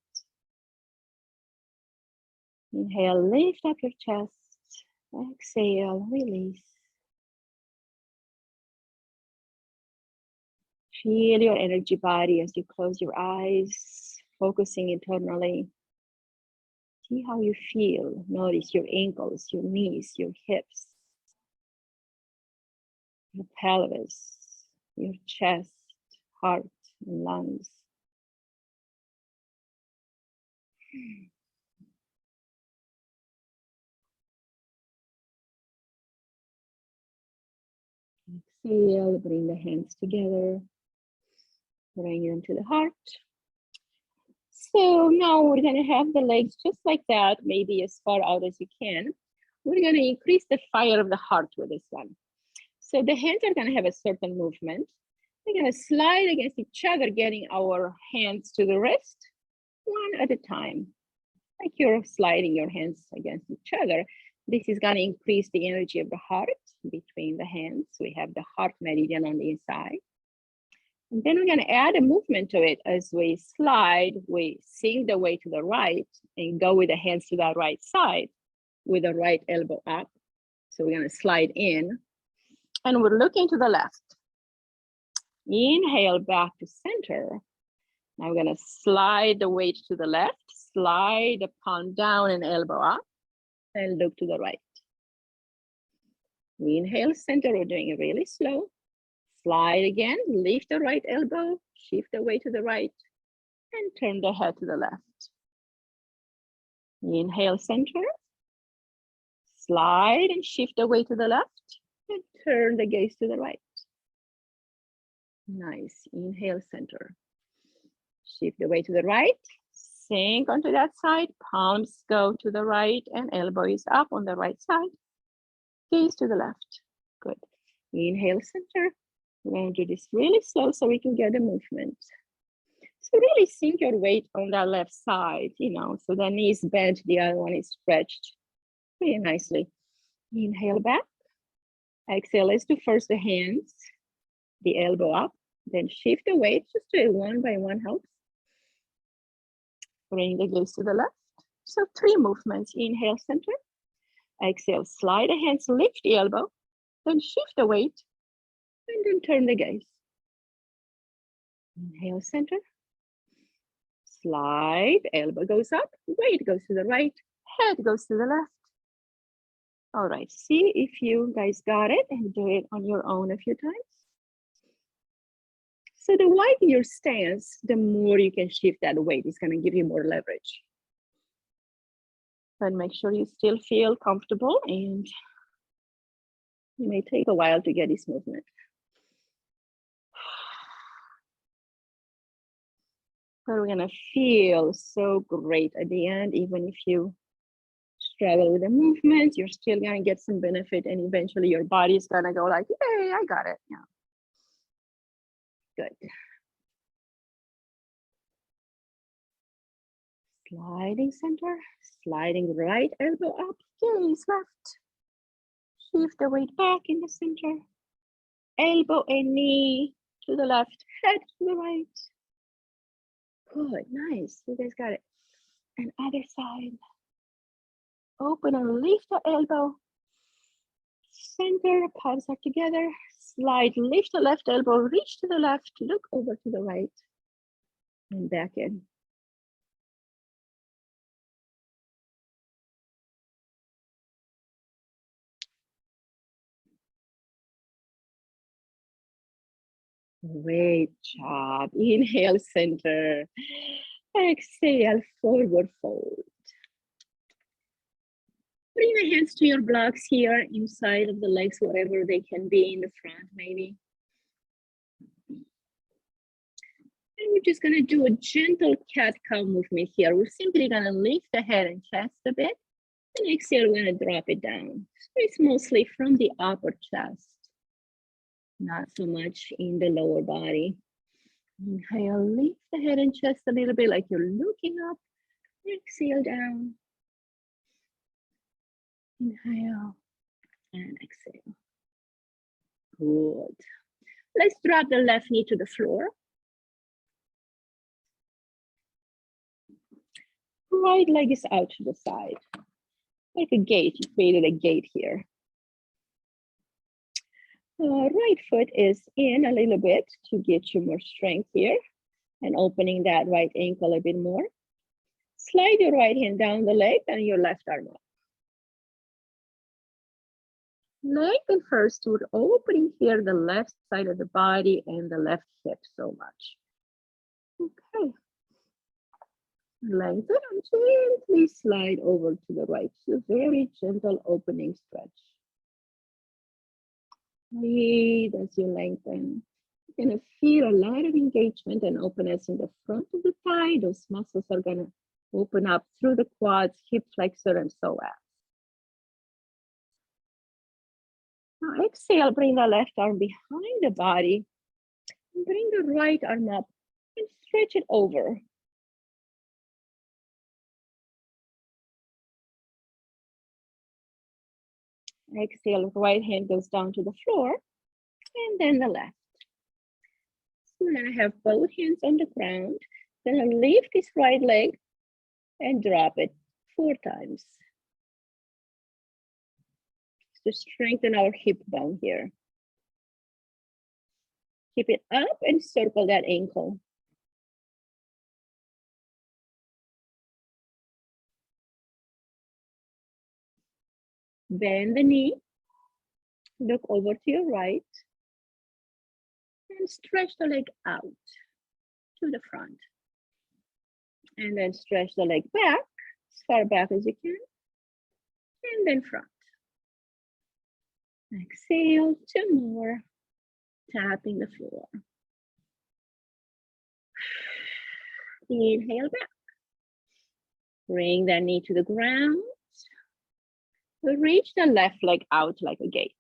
[SPEAKER 1] Inhale, lift up your chest. Exhale, release. Feel your energy body as you close your eyes, focusing internally. See how you feel. Notice your ankles, your knees, your hips, your pelvis, your chest, heart, and lungs. Exhale, bring the hands together, bring them to the heart. So now we're gonna have the legs just like that, maybe as far out as you can. We're gonna increase the fire of the heart with this one. So the hands are gonna have a certain movement. We're gonna slide against each other, getting our hands to the wrist, one at a time. Like you're sliding your hands against each other. This is gonna increase the energy of the heart between the hands. We have the heart meridian on the inside. And then we're gonna add a movement to it. As we slide, we sink the weight to the right and go with the hands to the right side with the right elbow up. So we're gonna slide in and we're looking to the left. Inhale back to center. Now we're gonna slide the weight to the left, slide the palm down and elbow up, and look to the right. We inhale center, we're doing it really slow. Slide again, lift the right elbow, shift the weight to the right, and turn the head to the left. Inhale center, slide and shift the weight to the left, and turn the gaze to the right. Nice, inhale center. Shift the weight to the right, sink onto that side, palms go to the right and elbow is up on the right side. Gaze to the left, good. Inhale center. We're going to do this really slow so we can get the movement. So really sink your weight on that left side, so the knee is bent, the other one is stretched really nicely. Inhale back. Exhale, let's do first the hands, the elbow up, then shift the weight, just do it one by one helps. Bring the gaze to the left. So 3 movements, inhale center. Exhale, slide the hands, lift the elbow, then shift the weight, and then turn the gaze. Inhale center. Slide, elbow goes up, weight goes to the right, head goes to the left. All right, see if you guys got it and do it on your own a few times. So the wider your stance, the more you can shift that weight. It's gonna give you more leverage. But make sure you still feel comfortable, and it may take a while to get this movement. But we're gonna feel so great at the end. Even if you struggle with the movement, you're still gonna get some benefit, and eventually your body's gonna go like, hey, I got it. Yeah. Good. Sliding center, sliding right elbow up, gaze left. Shift the weight back in the center. Elbow and knee to the left, head to the right. Good, nice, you guys got it. And other side. Open and lift the elbow. Center, palms are together. Slide, lift the left elbow, reach to the left, look over to the right. And back in. Great job. Inhale, center. Exhale, forward fold. Bring the hands to your blocks here, inside of the legs, wherever they can be, in the front maybe. And we're just gonna do a gentle cat-cow movement here. We're simply gonna lift the head and chest a bit. And exhale, we're gonna drop it down. So it's mostly from the upper chest, not so much in the lower body. Inhale, lift the head and chest a little bit like you're looking up. Exhale down. Inhale and exhale. Good. Let's drop the left knee to the floor. Right leg is out to the side. Like a gate, you created a gate here. Right foot is in a little bit to get you more strength here and opening that right ankle a bit more. Slide your right hand down the leg and your left arm up. Lengthen first, we're opening here the left side of the body and the left hip so much. Okay. Lengthen and gently slide over to the right. So very gentle opening stretch. Breathe as you lengthen. You're gonna feel a lot of engagement and openness in the front of the thigh. Those muscles are gonna open up through the quads, hip flexor, and psoas. Now exhale, bring the left arm behind the body. And bring the right arm up and stretch it over. Exhale, right hand goes down to the floor, and then the left. So we're gonna have both hands on the ground. Gonna lift this right leg and drop it 4 times. To strengthen our hip bone here. Keep it up and circle that ankle. Bend the knee. Look over to your right. And stretch the leg out to the front. And then stretch the leg back, as far back as you can. And then front. Exhale, 2 more. Tapping the floor. Inhale back. Bring that knee to the ground. Reach the left leg out like a gate.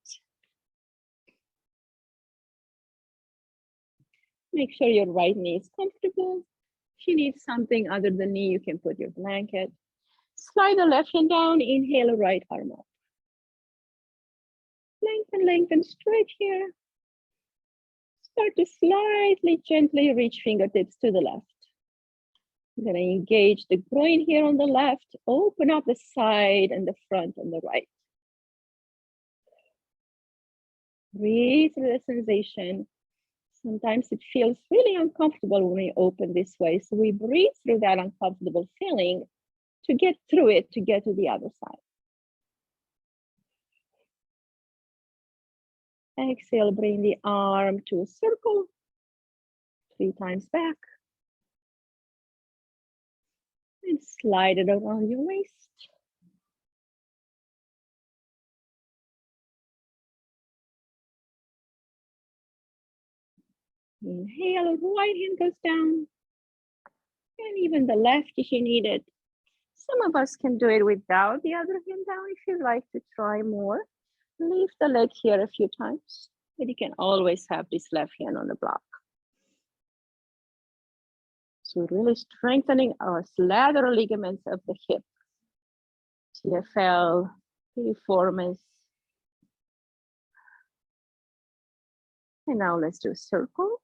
[SPEAKER 1] Make sure your right knee is comfortable. If you need something other than knee, you can put your blanket. Slide the left hand down, inhale, right arm up. Lengthen, lengthen, stretch here. Start to slightly, gently reach fingertips to the left. I'm gonna engage the groin here on the left, open up the side and the front on the right. Breathe through the sensation. Sometimes it feels really uncomfortable when we open this way. So we breathe through that uncomfortable feeling to get through it, to get to the other side. Exhale, bring the arm to a circle. 3 times back. And slide it around your waist. Inhale, right hand goes down. And even the left if you need it. Some of us can do it without the other hand down if you'd like to try more. Lift the leg here a few times, but you can always have this left hand on the block. So really strengthening our lateral ligaments of the hip. TFL, piriformis. And now let's do a circle.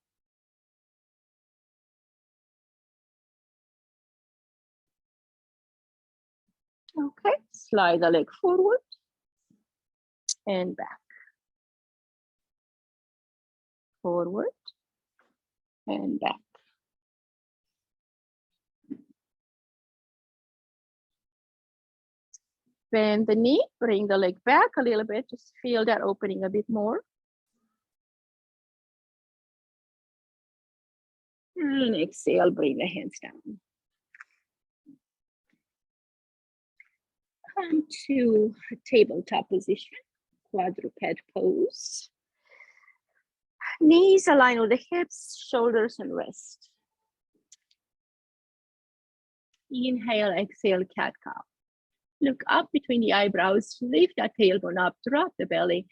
[SPEAKER 1] Okay, slide the leg forward and back. Forward and back. Bend the knee, bring the leg back a little bit, just feel that opening a bit more. And exhale, bring the hands down. Come to a tabletop position, quadruped pose. Knees align with the hips, shoulders, and wrist. Inhale, exhale, cat-cow. Look up between the eyebrows, lift that tailbone up, drop the belly.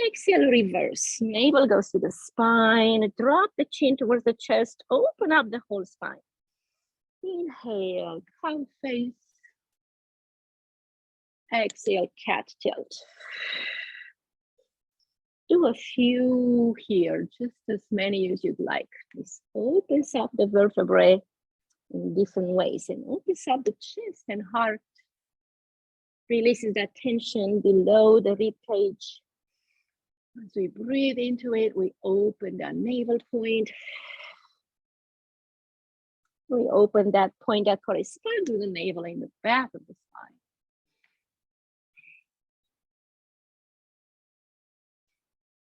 [SPEAKER 1] Exhale, reverse. Navel goes to the spine, drop the chin towards the chest, open up the whole spine. Inhale, cow face. Exhale, cat tilt. Do a few here, just as many as you'd like. This opens up the vertebrae in different ways and opens up the chest and heart. Releases that tension below the rib cage. As we breathe into it, we open the navel point. We open that point that corresponds with the navel in the back of the spine.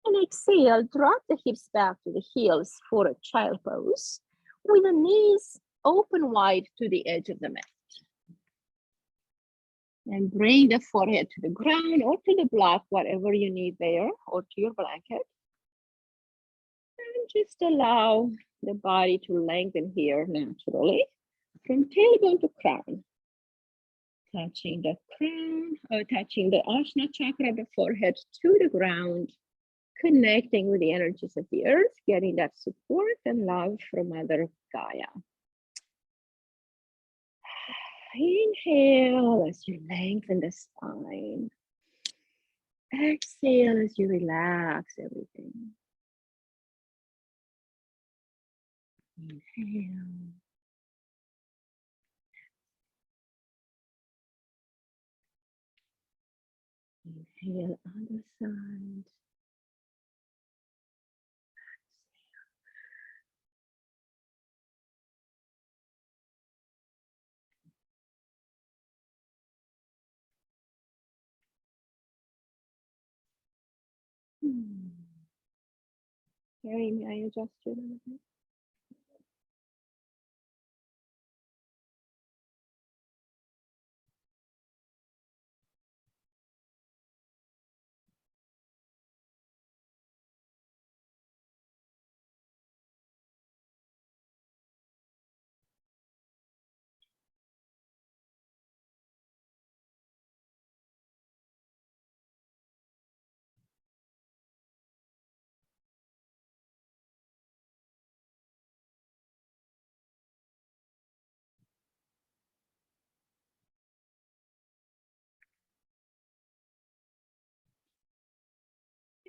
[SPEAKER 1] And exhale, drop the hips back to the heels for a child pose with the knees open wide to the edge of the mat. And bring the forehead to the ground or to the block, whatever you need there, or to your blanket. And just allow the body to lengthen here naturally from tailbone to crown. Touching the crown, or touching the Ajna chakra, the forehead to the ground, connecting with the energies of the earth, getting that support and love from Mother Gaia. Inhale as you lengthen the spine. Exhale as you relax everything. Inhale. Inhale, other side. Carry, may I adjust you a little bit?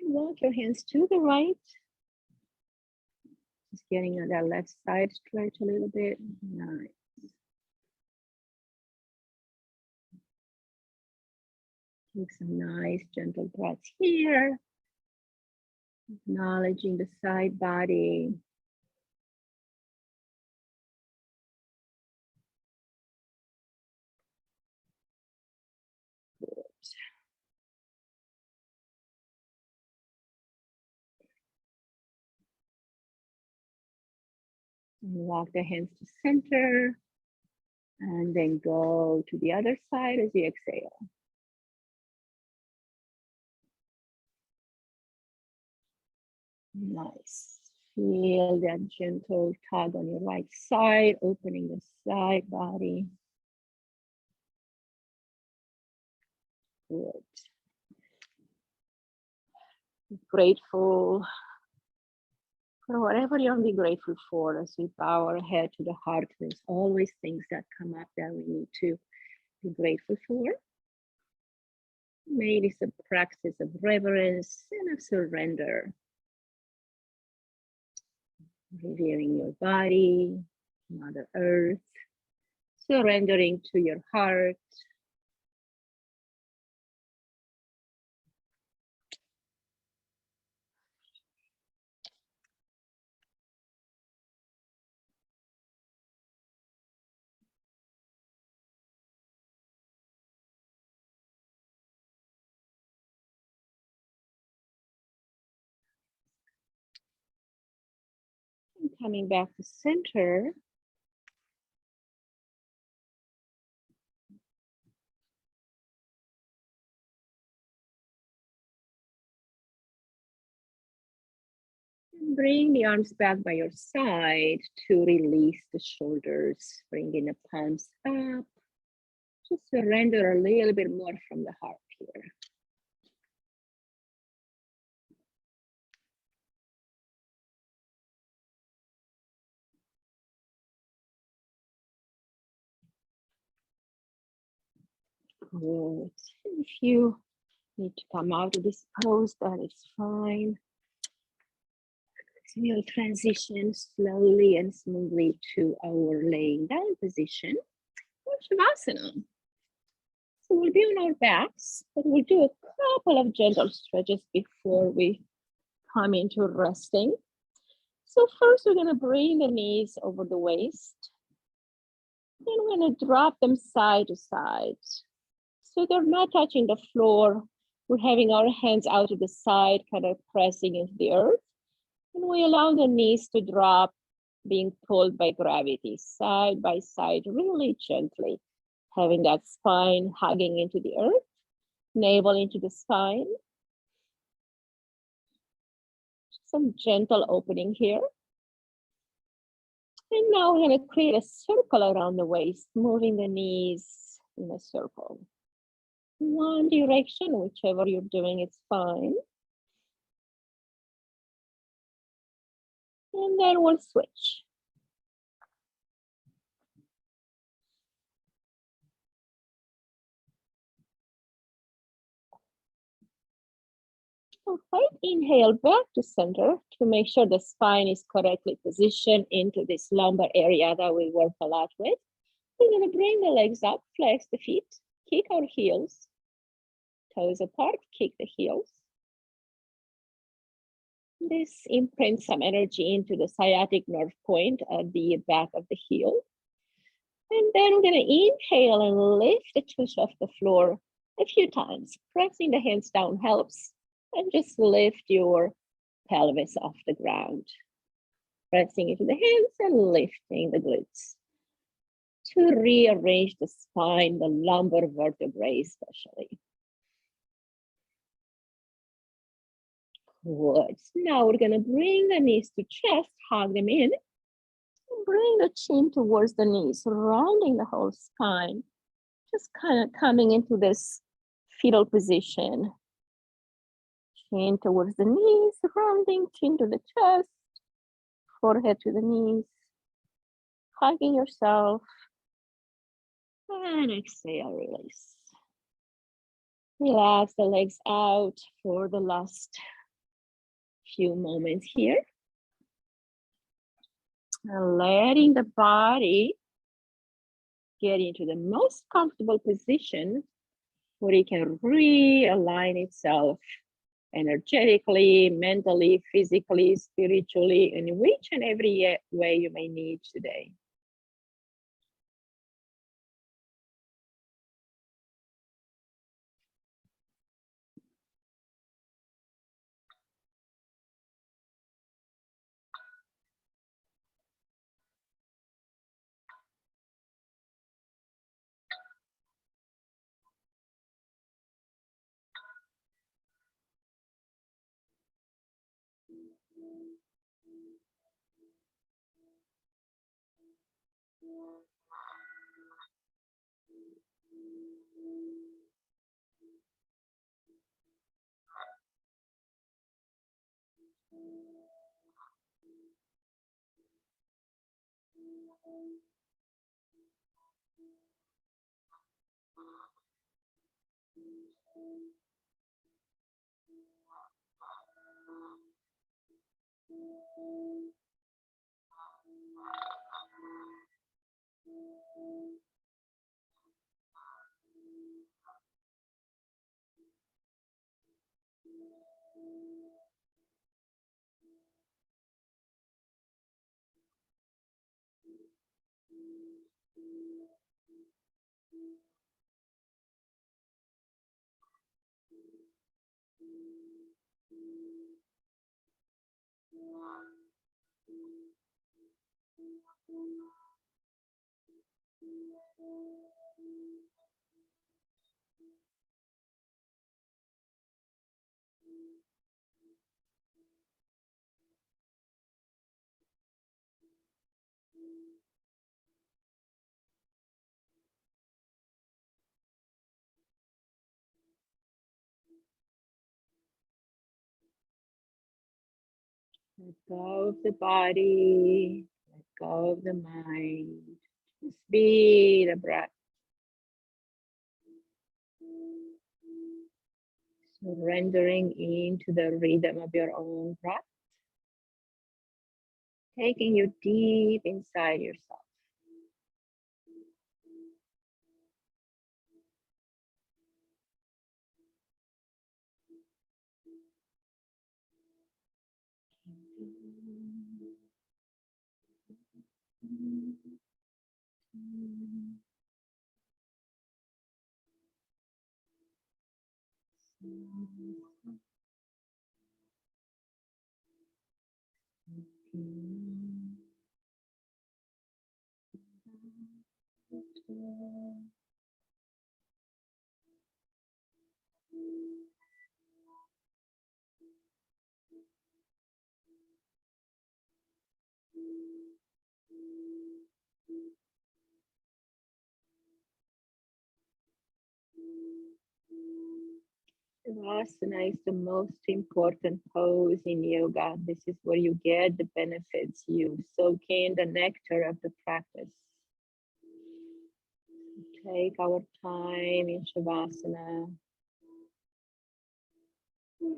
[SPEAKER 1] And walk your hands to the right. Just getting on that left side stretch a little bit. Nice. Take some nice gentle breaths here. Acknowledging the side body. Good. And walk the hands to center. And then go to the other side as you exhale. Nice. Feel that gentle tug on your right side, opening the side body. Good. Grateful for whatever you want to be grateful for as we bow our head to the heart. There's always things that come up that we need to be grateful for. May this a practice of reverence and of surrender. Revealing your body, Mother Earth, surrendering to your heart. And coming back to center. Bring the arms back by your side to release the shoulders. Bringing the palms up. Just surrender a little bit more from the heart here. Good. If you need to come out of this pose, that is fine. So we'll transition slowly and smoothly to our laying down position, or Shavasana. So we'll be on our backs, but we'll do a couple of gentle stretches before we come into resting. So first we're going to bring the knees over the waist. Then we're going to drop them side to side. So they're not touching the floor. We're having our hands out to the side, kind of pressing into the earth. And we allow the knees to drop, being pulled by gravity, side by side, really gently. Having that spine hugging into the earth, navel into the spine. Some gentle opening here. And now we're going to create a circle around the waist, moving the knees in a circle. One direction, whichever you're doing, it's fine. And then we'll switch. All right, inhale back to center to make sure the spine is correctly positioned into this lumbar area that we work a lot with. We're going to bring the legs up, flex the feet, kick our heels, toes apart, kick the heels. This imprints some energy into the sciatic nerve point at the back of the heel. And then we're going to inhale and lift the tush off the floor a few times. Pressing the hands down helps. And just lift your pelvis off the ground. Pressing into the hands and lifting the glutes. To rearrange the spine, the lumbar vertebrae especially. Good. Now we're going to bring the knees to chest, hug them in. And bring the chin towards the knees, rounding the whole spine. Just kind of coming into this fetal position. Chin towards the knees, rounding, chin to the chest, forehead to the knees, hugging yourself, and exhale, release. Relax the legs out for the last few moments here. And letting the body get into the most comfortable position where it can realign itself energetically, mentally, physically, spiritually, in which and every way you may need today. Let go of the body, let go of the mind. Just be the breath. Surrendering into the rhythm of your own breath. Taking you deep inside yourself. Shavasana is the most important pose in yoga. This is where you get the benefits. You soak in the nectar of the practice. Take our time in Shavasana.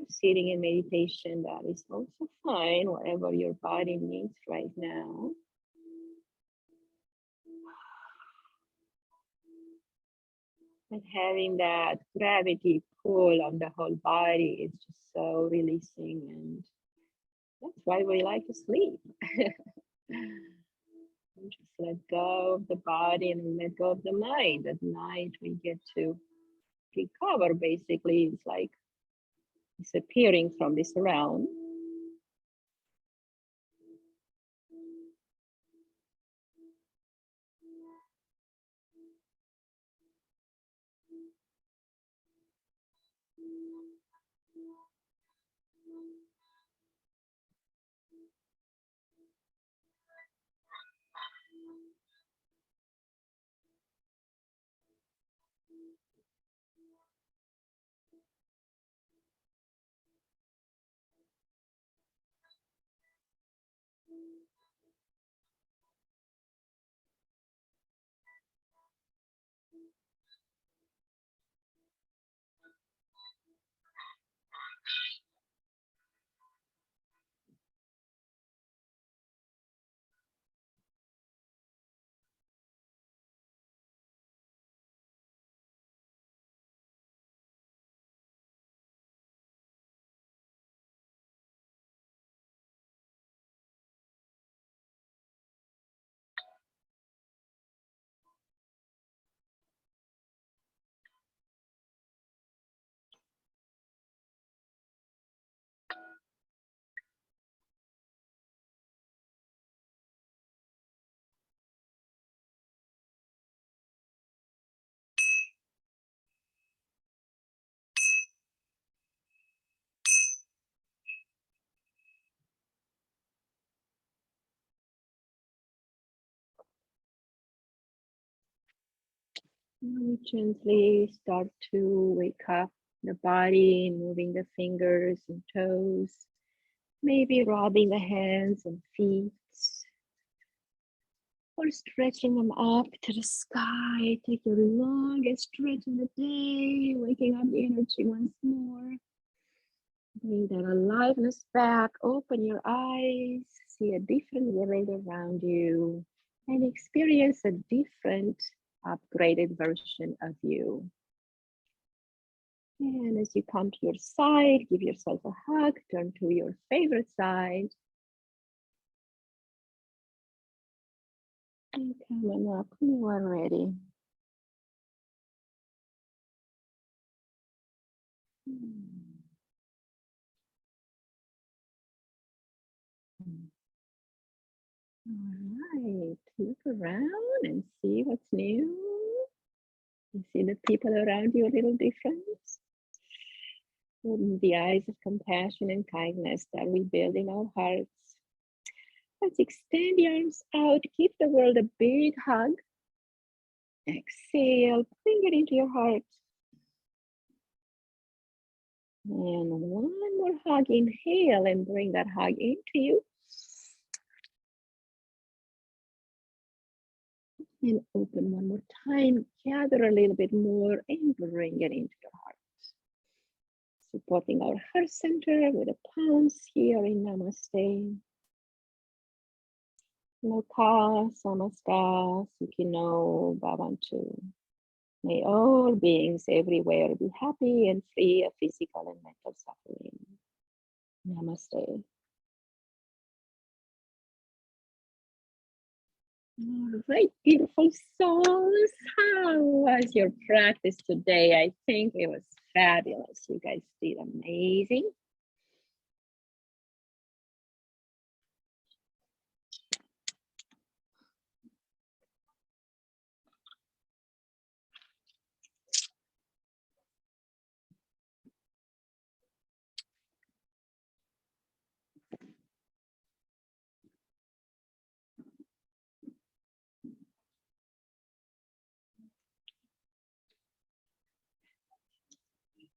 [SPEAKER 1] Sitting in meditation, that is also fine, whatever your body needs right now. And having that gravity pull on the whole body is just so releasing, and that's why we like to sleep. Just let go of the body and let go of the mind. At night we get to recover. Basically, it's like disappearing from this realm. We gently start to wake up the body, moving the fingers and toes, maybe rubbing the hands and feet, or stretching them up to the sky. Take your longest stretch of the day, waking up the energy once more. Bring that aliveness back, open your eyes, see a different world around you, and experience a different, upgraded version of you. And as you come to your side, give yourself a hug, turn to your favorite side. And come on up when you are ready. All right, look around and see what's new. You see the people around you a little different. Open the eyes of compassion and kindness that we build in our hearts. Let's extend the arms out, give the world a big hug. Exhale, bring it into your heart. And one more hug, inhale and bring that hug into you. And open one more time, gather a little bit more and bring it into your heart. Supporting our heart center with the palms here in Namaste. Loka Samasta Sukhino Bhavantu. May all beings everywhere be happy and free of physical and mental suffering. Namaste. All right, beautiful souls. How was your practice today? I think it was fabulous. You guys did amazing.